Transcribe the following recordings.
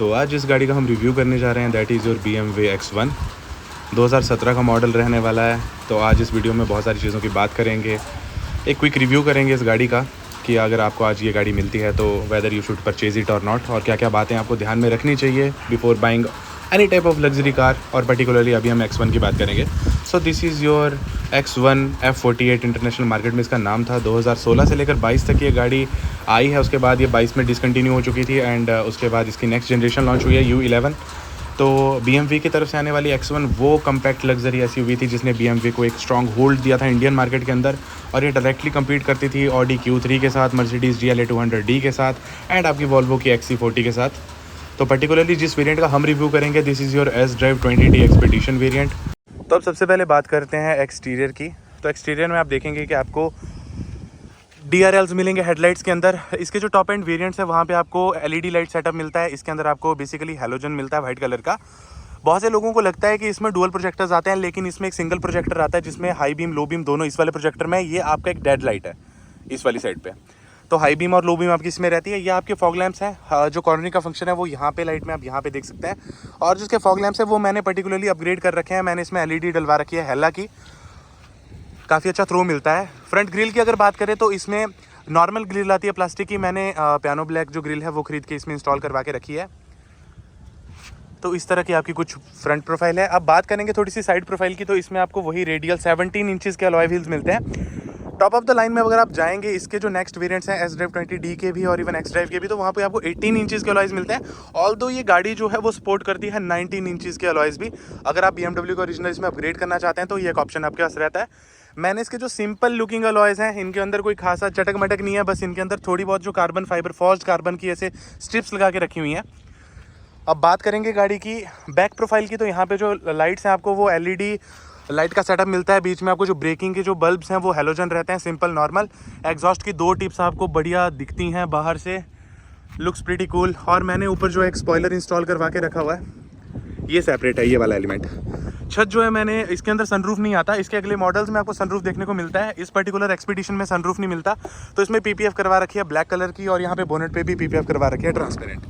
तो आज जिस गाड़ी का हम रिव्यू करने जा रहे हैं that is your BMW X1 2017 का मॉडल रहने वाला है। तो आज इस वीडियो में बहुत सारी चीज़ों की बात करेंगे, एक क्विक रिव्यू करेंगे इस गाड़ी का कि अगर आपको आज ये गाड़ी मिलती है तो whether you should purchase it और नॉट, और क्या क्या बातें आपको ध्यान में रखनी चाहिए before buying any type of luxury car. और पर्टिकुलरली अभी हम X1 की बात करेंगे। So this is your X1 F48 international market में इसका नाम था। 2016 से लेकर 22 तक ये गाड़ी आई है, उसके बाद ये 22 में डिसकंटिन्यू हो चुकी थी एंड उसके बाद इसकी नेक्स्ट जनरेशन लॉन्च हुई है U11। तो BMW की तरफ से आने वाली X1 वो कम्पैक्ट लग्जरी SUV थी जिसने BMW को एक स्ट्रॉन्ग होल्ड दिया था इंडियन मार्केट के अंदर, और ये डायरेक्टली कम्पीट करती थी Audi Q3 के साथ, Mercedes GLA 200D के साथ एंड आपकी Volvo की XC40 के साथ। तो पर्टिकुलरली जिस वेरिएंट का हम रिव्यू करेंगे this is your S-Drive 20D expedition variant. तो अब सबसे पहले बात करते हैं एक्सटीरियर की। तो एक्सटीरियर में आप देखेंगे कि आपको DRLs मिलेंगे हेडलाइट्स के अंदर। इसके जो टॉप एंड वेरिएंट्स है वहाँ पे आपको LED लाइट सेटअप मिलता है। इसके अंदर आपको बेसिकली हैलोजन मिलता है वाइट कलर का। बहुत से लोगों को लगता है कि इसमें डुअल प्रोजेक्टर्स आते हैं, लेकिन इसमें एक सिंगल प्रोजेक्टर आता है जिसमें हाई बीम लो बीम दोनों इस वाले प्रोजेक्टर में। ये आपका एक डेड लाइट है इस वाली साइड पे, तो हाई बीम और लो बीम आपकी इसमें रहती है। ये आपके फॉग लैंप्स हैं, जो कॉर्नरिंग का फंक्शन है वो यहाँ पे लाइट में आप यहाँ पे देख सकते हैं। और जिसके फॉग लैंप्स है वो मैंने पर्टिकुलरली अपग्रेड कर रखे हैं। मैंने इसमें LED डलवा रखी है हेला की, काफ़ी अच्छा थ्रो मिलता है। फ्रंट ग्रिल की अगर बात करें तो इसमें नॉर्मल ग्रिल आती है प्लास्टिक की, मैंने पियानो ब्लैक जो ग्रिल है वो खरीद के इसमें इंस्टॉल करवा के रखी है। तो इस तरह की आपकी कुछ फ्रंट प्रोफाइल है। अब बात करेंगे थोड़ी सी साइड प्रोफाइल की, तो इसमें आपको वही रेडियल 17 इंचेस के अलॉय व्हील्स मिलते हैं। टॉप ऑफ द लाइन में अगर आप जाएंगे इसके जो नेक्स्ट वेरिएंट्स हैं S-Drive 20D के भी और इवन X-Drive के भी, तो वहाँ पे आपको 18 इंचेस के अलॉयज़ मिलते हैं। ऑल्दो ये गाड़ी जो है वो सपोर्ट करती है 19 इंचेस के अलॉयज़ भी। अगर आप BMW को ओरिजिनल इसमें अपग्रेड करना चाहते हैं तो ये एक ऑप्शन आपके पास रहता है। मैंने इसके जो सिंपल लुकिंग अलॉयज़ हैं इनके अंदर कोई खासा चटक मटक नहीं है, बस इनके अंदर थोड़ी बहुत जो कार्बन फाइबर फॉर्ज्ड कार्बन की ऐसे स्ट्रिप्स लगा के रखी हुई हैं। अब बात करेंगे गाड़ी की बैक प्रोफाइल की, तो यहाँ पे जो लाइट्स हैं आपको वो LED लाइट का सेटअप मिलता है। बीच में आपको जो ब्रेकिंग के जो बल्ब्स हैं वो हैलोजन रहते हैं, सिंपल नॉर्मल। एग्जॉस्ट की 2 टिप्स आपको बढ़िया दिखती हैं बाहर से, लुक्स प्रीटी कूल। और मैंने ऊपर जो एक स्पॉइलर इंस्टॉल करवा के रखा हुआ है, ये सेपरेट है ये वाला एलिमेंट। छत जो है मैंने इसके अंदर सनरूफ नहीं आता, इसके अगले मॉडल्स में आपको सनरूफ देखने को मिलता है। इस पर्टिकुलर एक्सपीडिशन में सनरूफ नहीं मिलता, तो इसमें PPF करवा रखी है ब्लैक कलर की, और यहाँ पे बोनेट पे भी PPF करवा रखी है ट्रांसपेरेंट।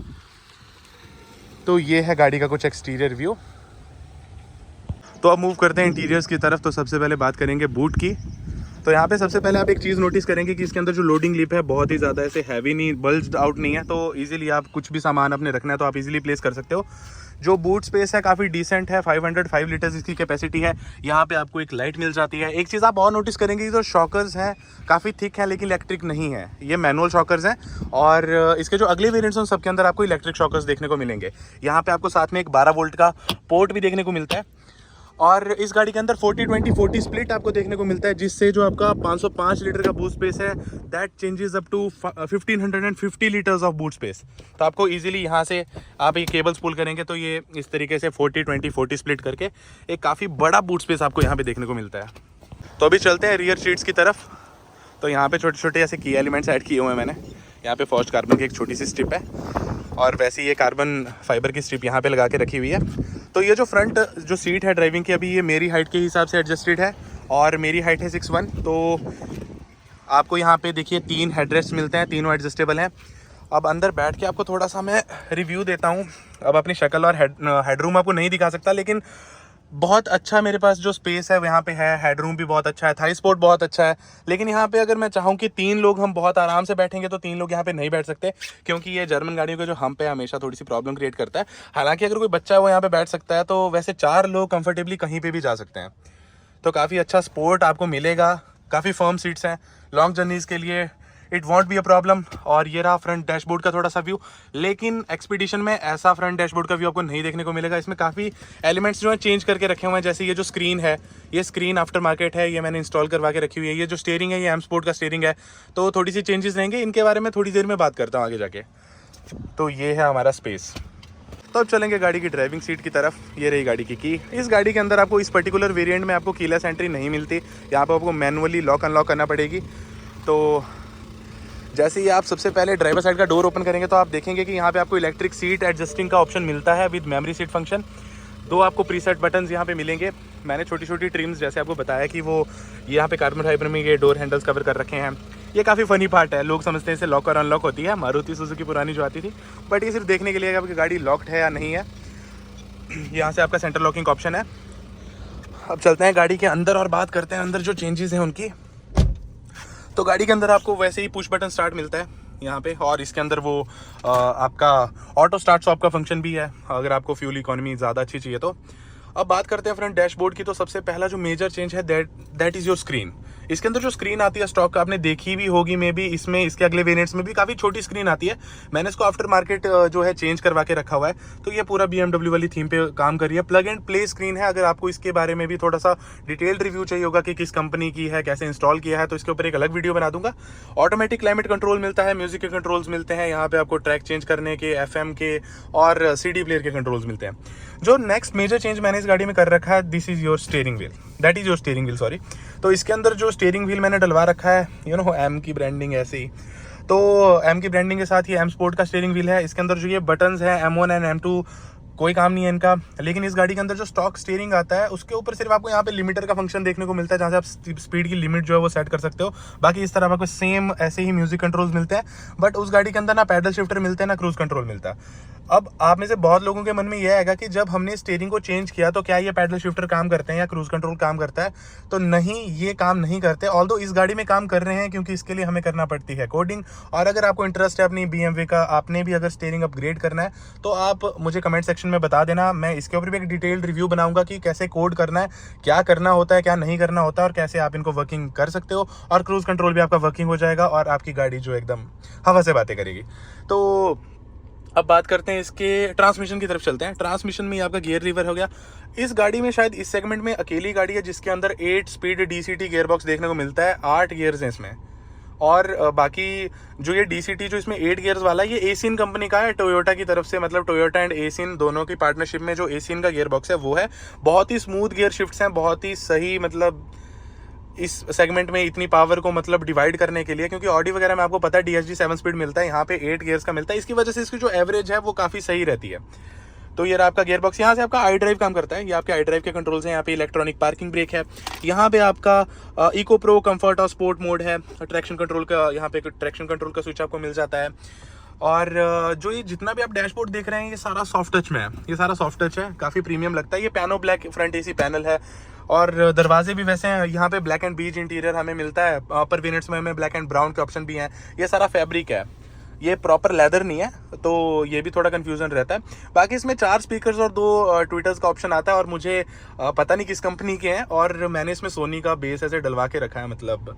तो ये है गाड़ी का कुछ एक्सटीरियर व्यू। तो अब मूव करते हैं इंटीरियर्स की तरफ। तो सबसे पहले बात करेंगे बूट की। तो यहाँ पे सबसे पहले आप एक चीज़ नोटिस करेंगे कि इसके अंदर जो लोडिंग लिप है बहुत ही ज़्यादा ऐसे हैवी नहीं, बल्ज्ड आउट नहीं है, तो इजीली आप कुछ भी सामान अपने रखना है तो आप इजीली प्लेस कर सकते हो। जो बूट स्पेस है काफ़ी डिसेंट है, 505 लीटर्स इसकी कैपेसिटी है। यहाँ पे आपको एक लाइट मिल जाती है। एक चीज़ आप और नोटिस करेंगे कि जो शॉकर्स हैं काफ़ी थिक हैं लेकिन इलेक्ट्रिक नहीं है, ये मैनुअल शॉकर्स हैं। और इसके जो अगले वेरिएंट्स हैं सबके अंदर आपको इलेक्ट्रिक शॉकर्स देखने को मिलेंगे। यहाँ पे आपको साथ में एक 12 वोल्ट का पोर्ट भी देखने को मिलता है। और इस गाड़ी के अंदर 40-20-40 स्प्लिट आपको देखने को मिलता है, जिससे जो आपका 505 लीटर का बूट स्पेस है that changes up to 1550 litres of boot space. तो आपको इजीली यहाँ से आप ये केबल्स पुल करेंगे तो ये इस तरीके से 40-20-40 स्प्लिट करके एक काफ़ी बड़ा बूट स्पेस आपको यहाँ पे देखने को मिलता है। तो अभी चलते हैं रियर सीट्स की तरफ। तो यहाँ पे छोटे छोटे ऐसे की एलिमेंट्स ऐड किए हुए हैं मैंने। यहाँ पे फॉर्ज्ड कार्बन की एक छोटी सी स्ट्रिप है, और वैसे ये कार्बन फाइबर की स्ट्रिप यहाँ पे लगा के रखी हुई है। तो ये जो फ्रंट जो सीट है ड्राइविंग की, अभी ये मेरी हाइट के हिसाब से एडजस्टेड है और मेरी हाइट है 6'1", तो आपको यहाँ पे देखिए 3 हेडरेस्ट मिलते हैं, तीनों एडजस्टेबल हैं। अब अंदर बैठ के आपको थोड़ा सा मैं रिव्यू देता हूँ। अब अपनी शक्ल और हेडरूम आपको नहीं दिखा सकता, लेकिन बहुत अच्छा मेरे पास जो स्पेस है यहाँ पे है। हेडरूम भी बहुत अच्छा है, थाई स्पोर्ट बहुत अच्छा है। लेकिन यहाँ पे अगर मैं चाहूँ कि 3 लोग हम बहुत आराम से बैठेंगे तो 3 लोग यहाँ पे नहीं बैठ सकते, क्योंकि ये जर्मन गाड़ियों का जो हम्प है हमेशा थोड़ी सी प्रॉब्लम क्रिएट करता है। हालांकि अगर कोई बच्चा है वो यहाँ पे बैठ सकता है, तो वैसे 4 लोग कंफर्टेबली कहीं पे भी जा सकते हैं। तो काफ़ी अच्छा स्पोर्ट आपको मिलेगा, काफ़ी फर्म सीट्स हैं लॉन्ग जर्नीज़ के लिए, it won't be a problem. और ये रहा फ्रंट डैशबोर्ड का थोड़ा सा व्यू, लेकिन एक्सपीडिशन में ऐसा फ्रंट डैशबोर्ड का व्यू आपको नहीं देखने को मिलेगा। इसमें काफ़ी एलिमेंट्स जो है चेंज करके रखे हुए हैं, जैसे ये जो स्क्रीन है, ये स्क्रीन आफ्टर मार्केट है, ये मैंने इंस्टॉल करवा के रखी हुई है। ये जो स्टीयरिंग है ये M स्पोर्ट का स्टीयरिंग है, तो थोड़ी सी चेंजेस रहेंगे, इनके बारे में थोड़ी देर में बात करता हूँ आगे जाके। तो ये है हमारा स्पेस। तो अब चलेंगे गाड़ी की ड्राइविंग सीट की तरफ। ये रही गाड़ी की। इस गाड़ी के अंदर आपको इस पर्टिकुलर वेरिएंट में आपको कीलेस एंट्री नहीं मिलती, यहाँ पर आपको मैनुअली लॉक अनलॉक करना पड़ेगी। तो जैसे ही आप सबसे पहले ड्राइवर साइड का डोर ओपन करेंगे तो आप देखेंगे कि यहाँ पे आपको इलेक्ट्रिक सीट एडजस्टिंग का ऑप्शन मिलता है विद मेमोरी सीट फंक्शन। 2 आपको प्रीसेट बटन्स यहाँ पे मिलेंगे। मैंने छोटी छोटी ट्रिम्स जैसे आपको बताया कि वो यहाँ पे कार्बन फाइबर में ये डोर हैंडल्स कवर कर रखे हैं। ये काफ़ी फ़नी पार्ट है, लोग समझते हैं इसे लॉक और अनलॉक होती है, मारुति सुजुकी पुरानी जो आती थी, बट ये सिर्फ देखने के लिए आपकी गाड़ी लॉक्ड है या नहीं है। यहाँ से आपका सेंटर लॉकिंग ऑप्शन है। अब चलते हैं गाड़ी के अंदर और बात करते हैं अंदर जो चेंजेस हैं उनकी। तो गाड़ी के अंदर आपको वैसे ही पुश बटन स्टार्ट मिलता है यहाँ पे, और इसके अंदर वो आपका ऑटो स्टार्ट स्टॉप का फंक्शन भी है अगर आपको फ्यूल इकोनॉमी ज़्यादा अच्छी चाहिए तो। अब बात करते हैं फ्रंट डैशबोर्ड की। तो सबसे पहला जो मेजर चेंज है दैट इज़ योर स्क्रीन। इसके अंदर जो स्क्रीन आती है स्टॉक आपने देखी भी होगी मे बी, इसमें इसके अगले वेरिएंट्स में भी काफ़ी छोटी स्क्रीन आती है। मैंने इसको आफ्टर मार्केट जो है चेंज करवा के रखा हुआ है, तो ये पूरा BMW वाली थीम पे काम कर रही है। प्लग एंड प्ले स्क्रीन है। अगर आपको इसके बारे में भी थोड़ा सा डिटेल्ड रिव्यू चाहिए होगा कि किस कंपनी की है, कैसे इंस्टॉल किया है, तो इसके ऊपर एक अलग वीडियो बना दूंगा। ऑटोमेटिक क्लाइमेट कंट्रोल मिलता है, म्यूजिक के कंट्रोल्स मिलते हैं, यहाँ पे आपको ट्रैक चेंज करने के, FM के और CD प्लेयर के कंट्रोल्स मिलते हैं। जो नेक्स्ट मेजर चेंज मैंने इस गाड़ी में कर रखा है, this is your steering wheel, that is your steering wheel sorry. तो इसके अंदर जो स्टीयरिंग व्हील मैंने डलवा रखा है, M की ब्रांडिंग ऐसे ही, तो M की ब्रांडिंग के साथ ये M स्पोर्ट का स्टीयरिंग व्हील है। इसके अंदर जो ये बटन्स हैं M1 एंड M2 कोई काम नहीं है इनका, लेकिन इस गाड़ी के अंदर जो स्टॉक स्टीयरिंग आता है उसके ऊपर सिर्फ आपको यहाँ पे लिमिटर का फंक्शन देखने को मिलता है, जहाँ से आप स्पीड की लिमिट जो है वो सेट कर सकते हो। बाकी इस तरह आपको सेम ऐसे ही म्यूजिक कंट्रोल्स मिलते हैं, बट उस गाड़ी के अंदर ना पैडल शिफ्टर मिलते हैं ना क्रूज कंट्रोल मिलता है। अब आप में से बहुत लोगों के मन में यह आएगा कि जब हमने स्टीयरिंग को चेंज किया तो क्या ये पैडल शिफ्टर काम करते हैं या क्रूज कंट्रोल काम करता है, तो नहीं, ये काम नहीं करते। ऑल्दो इस गाड़ी में काम कर रहे हैं क्योंकि इसके लिए हमें करना पड़ती है कोडिंग। और अगर आपको इंटरेस्ट है अपनी BMW का, आपने भी अगर स्टीयरिंग अपग्रेड करना है तो आप मुझे कमेंट सेक्शन में बता देना, मैं इसके ऊपर भी एक डिटेल्ड रिव्यू बनाऊंगा कि कैसे कोड करना है, क्या करना होता है, क्या नहीं करना होता, और कैसे आप इनको वर्किंग कर सकते हो। और क्रूज कंट्रोल भी आपका वर्किंग हो जाएगा और आपकी गाड़ी जो एकदम हवा से बातें करेगी। तो अब बात करते हैं इसके ट्रांसमिशन की तरफ चलते हैं। ट्रांसमिशन में आपका गियर लीवर हो गया। इस गाड़ी में शायद इस सेगमेंट में अकेली गाड़ी है जिसके अंदर 8 स्पीड DCT गियर बॉक्स देखने को मिलता है। 8 गियर्स हैं इसमें, और बाकी जो ये DCT जो इसमें 8 गियर्स वाला है, ये एसियन कंपनी का है, टोयोटा की तरफ से, मतलब टोयोटा एंड एसियन दोनों की पार्टनरशिप में जो एसियन का गियर बॉक्स है वो है। बहुत ही स्मूथ गियर शिफ्ट्स हैं, बहुत ही सही, मतलब इस सेगमेंट में इतनी पावर को मतलब डिवाइड करने के लिए, क्योंकि ऑडी वगैरह में आपको पता है DSG 7 स्पीड मिलता है, यहाँ पे 8 गियर्स का मिलता है। इसकी वजह से इसकी जो एवरेज है वो काफ़ी सही रहती है। तो ये आपका गियर बॉक्स, यहाँ से आपका आई ड्राइव काम करता है, ये आपके आई ड्राइव के कंट्रोल्स हैं। यहाँ पे इलेक्ट्रॉनिक पार्किंग ब्रेक है, यहाँ पे आपका इको प्रो कंफर्ट और स्पोर्ट मोड है। ट्रैक्शन कंट्रोल का, यहाँ पे ट्रैक्शन कंट्रोल का स्विच आपको मिल जाता है। और जो ये जितना भी आप डैशबोर्ड देख रहे हैं ये सारा सॉफ्ट टच में है, ये सारा सॉफ्ट टच है, काफ़ी प्रीमियम लगता है। ये piano black front AC panel है, और दरवाजे भी वैसे हैं। यहाँ पे ब्लैक एंड बीज इंटीरियर हमें मिलता है, अपर वेरिएंट्स में हमें ब्लैक एंड ब्राउन के ऑप्शन भी हैं। ये सारा फैब्रिक है, ये प्रॉपर लेदर नहीं है, तो ये भी थोड़ा कंफ्यूजन रहता है। बाकी इसमें 4 स्पीकर्स और 2 ट्विटर्स का ऑप्शन आता है, और मुझे पता नहीं किस कंपनी के हैं, और मैंने इसमें सोनी का बेस ऐसे डलवा के रखा है, मतलब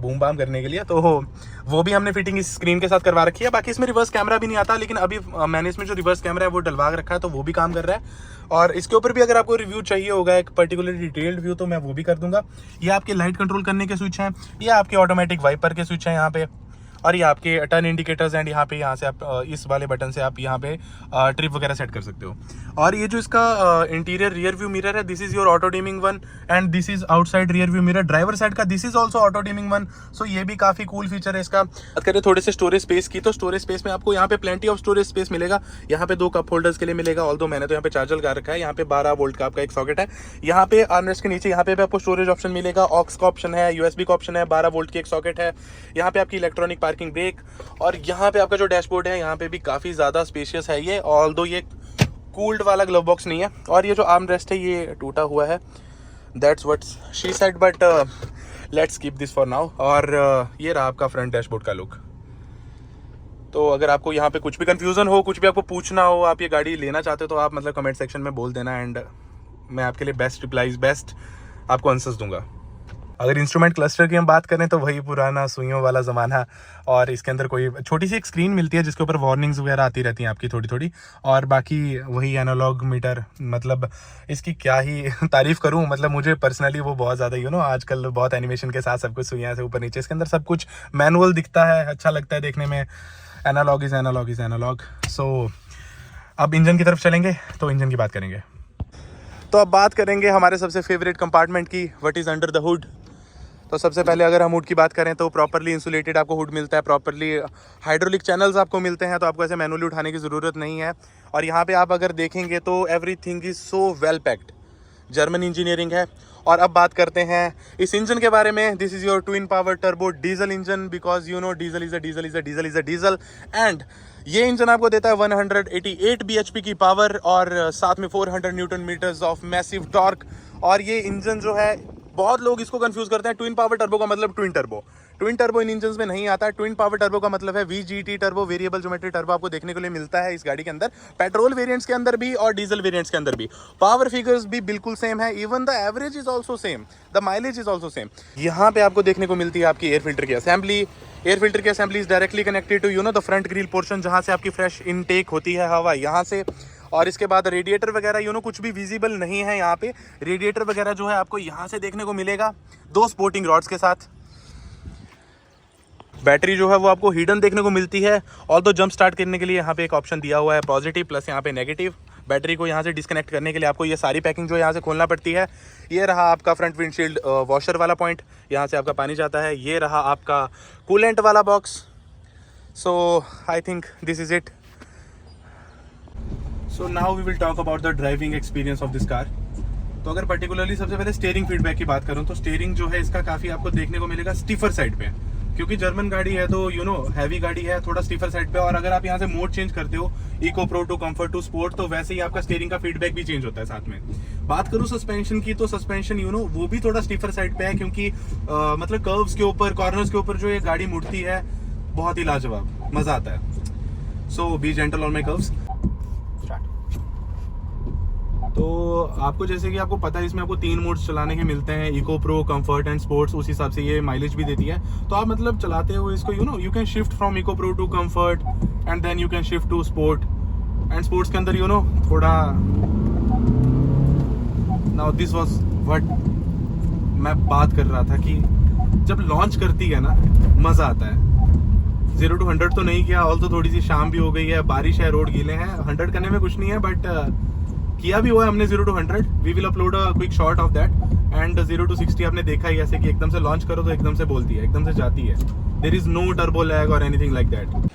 बूम बाम करने के लिए, तो वो भी हमने फिटिंग इस स्क्रीन के साथ करवा रखी है। बाकी इसमें रिवर्स कैमरा भी नहीं आता, लेकिन अभी मैंने इसमें जो रिवर्स कैमरा है वो डलवा के रखा है, तो वो भी काम कर रहा है। और इसके ऊपर भी अगर आपको रिव्यू चाहिए होगा, एक पर्टिकुलर डिटेल्ड व्यू, तो मैं वो भी कर दूंगा। ये आपके लाइट कंट्रोल करने के स्विच हैं, ये आपके ऑटोमेटिक वाइपर के स्विच हैं यहाँ पे, और ये आपके टर्न इंडिकेटर्स एंड यहाँ से आप इस वाले बटन से आप यहाँ पे ट्रिप वगैरह सेट कर सकते हो। और ये जो इसका इंटीरियर रियर व्यू मिरर है, this is your auto dimming one, and this is outside rear view mirror. Driver side का this is also auto dimming one, so ये भी काफी कूल फीचर है इसका। बात करें थोड़े से स्टोरेज स्पेस की, तो स्टोरेज स्पेस में आपको यहाँ पे प्लेंटी ऑफ स्टोरेज स्पेस मिलेगा। यहाँ पे 2 कप होल्डर्स के लिए मिलेगा, ऑल्दो मैंने तो यहाँ पे चार्जर लगा रखा है। यहाँ पे 12 वोल्ट का आपका एक सॉकेट है। यहाँ पे आर्मरेस्ट के नीचे यहाँ पे आपको स्टोरेज ऑप्शन मिलेगा, ऑक्स का ऑप्शन है, USB का ऑप्शन है, 12 वोल्ट की एक सॉकेट है। यहाँ पे आपकी इलेक्ट्रॉनिक पार्किंग ब्रेक, और यहाँ पे आपका जो डैशबोर्ड है यहाँ पे भी काफ़ी ज़्यादा स्पेशियस है ये, ऑल्दो ये कूल्ड वाला ग्लव बॉक्स नहीं है। और ये जो आर्म रेस्ट है ये टूटा हुआ है, that's what's she said, but let's keep this for now. और ये रहा आपका फ्रंट डैशबोर्ड का लुक। तो अगर आपको यहाँ पे कुछ भी कंफ्यूजन हो, कुछ भी आपको पूछना हो, आप ये गाड़ी लेना चाहते हो, तो आप मतलब कमेंट सेक्शन में बोल देना, एंड मैं आपके लिए बेस्ट रिप्लाईज, बेस्ट आपको आंसर्स दूंगा। अगर इंस्ट्रूमेंट क्लस्टर की हम बात करें तो वही पुराना सुइयों वाला ज़माना, और इसके अंदर कोई छोटी सी एक स्क्रीन मिलती है जिसके ऊपर वार्निंग्स वगैरह आती रहती हैं आपकी थोड़ी थोड़ी, और बाकी वही एनालॉग मीटर। मतलब इसकी क्या ही तारीफ़ करूं, मतलब मुझे पर्सनली वो बहुत ज़्यादा आजकल बहुत एनिमेशन के साथ सब कुछ सुइयाँ से ऊपर नीचे, इसके अंदर सब कुछ मैनुअल दिखता है, अच्छा लगता है देखने में। Analog is analog is analog. So अब इंजन की तरफ चलेंगे, तो इंजन की बात करेंगे। तो अब बात करेंगे हमारे सबसे फेवरेट कंपार्टमेंट की, what is under the hood. तो सबसे पहले अगर हम हुड की बात करें तो प्रॉपर्ली इंसुलेटेड आपको हुड मिलता है, प्रॉपर्ली हाइड्रोलिक चैनल्स आपको मिलते हैं, तो आपको ऐसे मैनुअली उठाने की ज़रूरत नहीं है। और यहाँ पे आप अगर देखेंगे तो everything is so well packed, German engineering है। और अब बात करते हैं इस इंजन के बारे में। This is your twin power turbo diesel engine, because you know diesel and ये इंजन आपको देता है 188 bhp की पावर और साथ में 400 newton metres of massive torque. और ये इंजन जो है, बहुत लोग इसको कंफ्यूज करते हैं, ट्विन पावर टर्बो का मतलब ट्विन टर्बो इन इंजन्स में नहीं आता है। ट्विन पावर टर्बो का मतलब है VGT turbo, variable geometry turbo आपको देखने को लिए मिलता है इस गाड़ी के अंदर, पेट्रोल वेरिएंट्स के अंदर भी और डीजल वेरिएंट्स के अंदर भी। पावर फिगर्स भी बिल्कुल सेम है, even the average is also same, the mileage is also same. यहाँ पे आपको देखने को मिलती है आपकी एयर फिल्टर की असेंबली। एयर फिल्टर की assembly is directly connected to the front grille portion, जहाँ से आपकी फ्रेश इनटेक होती है हवा यहाँ से। और इसके बाद रेडिएटर वगैरह कुछ भी विजिबल नहीं है यहाँ पे। रेडिएटर वगैरह जो है आपको यहाँ से देखने को मिलेगा 2 स्पोर्टिंग रॉड्स के साथ। बैटरी जो है वो आपको हिडन देखने को मिलती है। ऑल्दो जंप स्टार्ट करने के लिए यहाँ पे एक ऑप्शन दिया हुआ है पॉजिटिव प्लस यहाँ पे नेगेटिव। बैटरी को यहाँ से डिस्कनेक्ट करने के लिए आपको ये सारी पैकिंग जो है यहाँ से खोलना पड़ती है। ये रहा आपका फ्रंट विंडशील्ड वॉशर वाला पॉइंट, यहाँ से आपका पानी जाता है। ये रहा आपका कूलेंट वाला box. So I think this is it. So now we will talk about the driving experience of this car. तो अगर पर्टिकुलरली सबसे पहले स्टीयरिंग फीडबैक की बात करूँ तो स्टीयरिंग जो है इसका काफ़ी आपको देखने को मिलेगा स्टीफर साइड पे, क्योंकि जर्मन गाड़ी है तो हैवी गाड़ी है, थोड़ा स्टीफर साइड पे। और अगर आप यहाँ से मोड चेंज करते हो eco pro to comfort to sport, तो वैसे ही आपका स्टीयरिंग का फीडबैक भी चेंज होता है साथ में। बात करूँ सस्पेंशन की, तो सस्पेंशन वो भी थोड़ा स्टीफर साइड पे है, क्योंकि मतलब कर्व्स के ऊपर, कॉर्नर्स के ऊपर जो ये गाड़ी मुड़ती है बहुत ही लाजवाब, मजा आता है। So be gentle on my curves. तो आपको जैसे कि आपको पता है इसमें आपको 3 मोड्स चलाने के मिलते हैं, eco pro, comfort and sports. उस हिसाब से ये माइलेज भी देती है। तो आप मतलब चलाते हो इसको you can shift from eco pro to comfort and then you can shift to sport. And sports के अंदर थोड़ा नाउ दिस वाज व्हाट मैं बात कर रहा था कि जब लॉन्च करती है ना मज़ा आता है। 0 to 100 तो नहीं किया, ऑल तो थोड़ी सी शाम भी हो गई है, बारिश है, रोड गीले हैं, 100 करने में कुछ नहीं है, बट किया भी हुआ है हमने 0 to 100। We will upload a quick shot of that. And 0 to 60 आपने देखा ही, ऐसे कि एकदम से लॉन्च करो तो एकदम से बोलती है, एकदम से जाती है। There is no turbo lag और एनीथिंग लाइक दैट।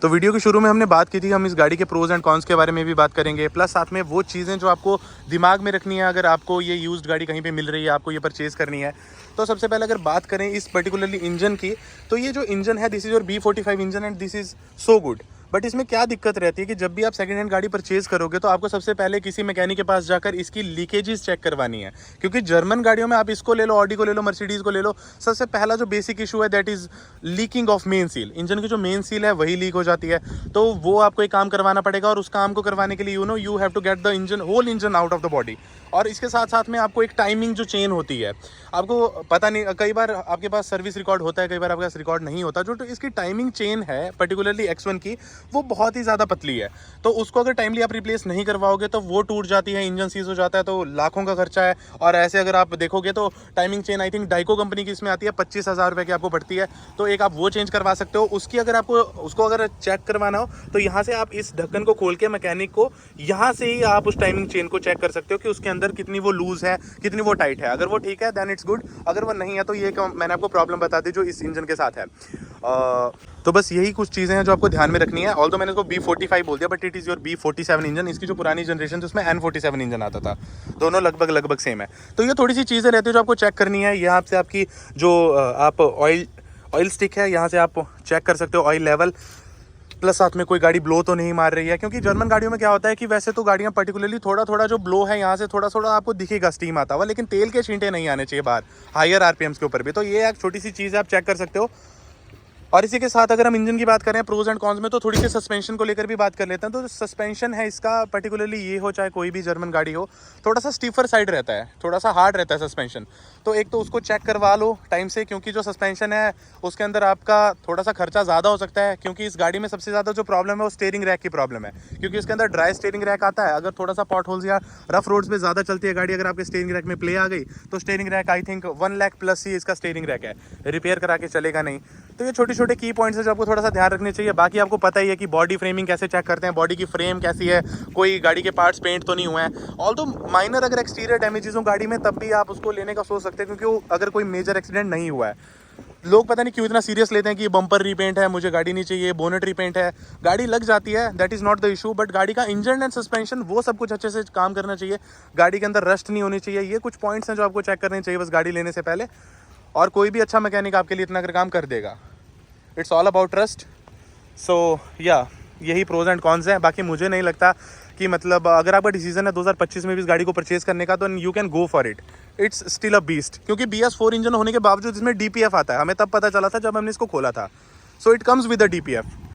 तो वीडियो के शुरू में हमने बात की थी, हम इस गाड़ी के प्रोज एंड कॉन्स के बारे में भी बात करेंगे, प्लस साथ में वो चीज़ें जो आपको दिमाग में रखनी है अगर आपको ये यूज्ड गाड़ी कहीं पे मिल रही है, आपको ये परचेज़ करनी है। तो सबसे पहले अगर बात करें इस पर्टिकुलरली इंजन की, तो ये जो इंजन है this is your B45 engine and this is so good. But इसमें क्या दिक्कत रहती है कि जब भी आप सेकंड हैंड गाड़ी परचेज करोगे तो आपको सबसे पहले किसी मैकेनिक के पास जाकर इसकी लीकेजेस चेक करवानी है, क्योंकि जर्मन गाड़ियों में आप इसको ले लो, ऑडी को ले लो, मर्सिडीज़ को ले लो, सबसे पहला जो बेसिक इशू है that is leaking of main seal. Engine की जो मेन सील है वही लीक हो जाती है, तो वो आपको एक काम करवाना पड़ेगा। और उस काम को करवाने के लिए you have to get the engine, whole engine out of the body. और इसके साथ साथ में आपको एक टाइमिंग जो चेन होती है, आपको पता नहीं, कई बार आपके पास सर्विस रिकॉर्ड होता है, कई बार आपके पास रिकॉर्ड नहीं होता। जो इसकी टाइमिंग चेन है पर्टिकुलरली X1 की, वो बहुत ही ज़्यादा पतली है। तो उसको अगर टाइमली आप रिप्लेस नहीं करवाओगे तो वो टूट जाती है, इंजन सीज हो जाता है, तो लाखों का खर्चा है। और ऐसे अगर आप देखोगे तो timing chain I think Dayco company की इसमें आती है, 25,000 रुपये की आपको पड़ती है। तो एक आप वो चेंज करवा सकते हो। उसकी अगर आपको उसको अगर चेक करवाना हो तो यहाँ से आप इस ढक्कन को खोल के मैकेनिक को यहाँ से ही आप उस टाइमिंग चेन को चेक कर सकते हो कि उसके अंदर कितनी वो लूज है, कितनी वो टाइट है। अगर वो ठीक है देन इट्स गुड, अगर वो नहीं है तो ये मैंने आपको प्रॉब्लम बता दी जो इस इंजन के साथ है। तो बस यही कुछ चीज़ें हैं जो आपको ध्यान में रखनी है। ऑल्दो मैंने इसको B45 बोल दिया but it is your B47 engine. इसकी जो पुरानी जनरेशन थी उसमें N47 इंजन आता था, दोनों लगभग सेम है। तो ये थोड़ी सी चीज़ें रहती है जो आपको चेक करनी है। यहाँ से आपकी जो आप ऑयल स्टिक है, यहाँ से आप चेक कर सकते हो ऑयल लेवल, प्लस साथ में कोई गाड़ी ब्लो तो नहीं मार रही है, क्योंकि जर्मन गाड़ियों में क्या होता है कि वैसे तो गाड़ियाँ पर्टिकुलरली थोड़ा जो ब्लो है यहाँ से थोड़ा आपको दिखेगा, स्टीम आता हुआ, लेकिन तेल के छींटे नहीं आने चाहिए बाहर हायर RPMs के ऊपर भी। तो ये एक छोटी सी चीज़ है, आप चेक कर सकते हो। और इसी के साथ अगर हम इंजन की बात करें प्रोज एंड कॉन्स में, तो थोड़ी सी सस्पेंशन को लेकर भी बात कर लेते हैं। तो जो सस्पेंशन है इसका पर्टिकुलरली ये हो चाहे कोई भी जर्मन गाड़ी हो, थोड़ा सा स्टीफर साइड रहता है, थोड़ा सा हार्ड रहता है सस्पेंशन। तो एक तो उसको चेक करवा लो टाइम से, क्योंकि जो सस्पेंशन है उसके अंदर आपका थोड़ा सा खर्चा ज़्यादा हो सकता है, क्योंकि इस गाड़ी में सबसे ज़्यादा जो प्रॉब्लम है वो स्टीयरिंग रैक की प्रॉब्लम है, क्योंकि इसके अंदर ड्राई स्टीयरिंग रैक आता है। अगर थोड़ा सा पॉट होल्स या रफ रोड्स में ज़्यादा चलती है गाड़ी, अगर आपके स्टीयरिंग रैक में प्ले आ गई तो steering rack I think 1 lakh plus ही इसका स्टीयरिंग रैक है, रिपेयर करा के चलेगा नहीं। तो ये छोटे छोटे की पॉइंट्स है जो आपको थोड़ा सा ध्यान रखने चाहिए। बाकी आपको पता ही है कि बॉडी फ्रेमिंग कैसे चेक करते हैं, बॉडी की फ्रेम कैसी है, कोई गाड़ी के पार्ट्स पेंट तो नहीं हुए हैं। ऑल्दो माइनर अगर एक्सटीरियर डैमेजेस हो गाड़ी में तब भी आप उसको लेने का सोच सकते हैं, क्योंकि अगर कोई मेजर एक्सीडेंट नहीं हुआ है। लोग पता नहीं क्यों इतना सीरियस लेते हैं कि ये बम्पर रीपेंट है, मुझे गाड़ी नहीं चाहिए, बोनेट रीपेंट है। गाड़ी लग जाती है, that is not the issue, but गाड़ी का इंजन एंड सस्पेंशन वो सब कुछ अच्छे से काम करना चाहिए। गाड़ी के अंदर रस्ट नहीं होनी चाहिए। ये कुछ पॉइंट्स हैं जो आपको चेक करने चाहिए बस गाड़ी लेने से पहले, और कोई भी अच्छा मैकेनिक आपके लिए इतना अगर काम कर देगा। It's all about trust. So या यही प्रोज एंड कॉन्स हैं। बाकी मुझे नहीं लगता कि मतलब अगर आपका डिसीजन है 2025 में भी इस गाड़ी को परचेज करने का, तो you can go for it. It's still a beast, क्योंकि BS4 इंजन होने के बावजूद इसमें DPF आता है। हमें तब पता चला था जब हमने इसको खोला था। So it comes with a DPF।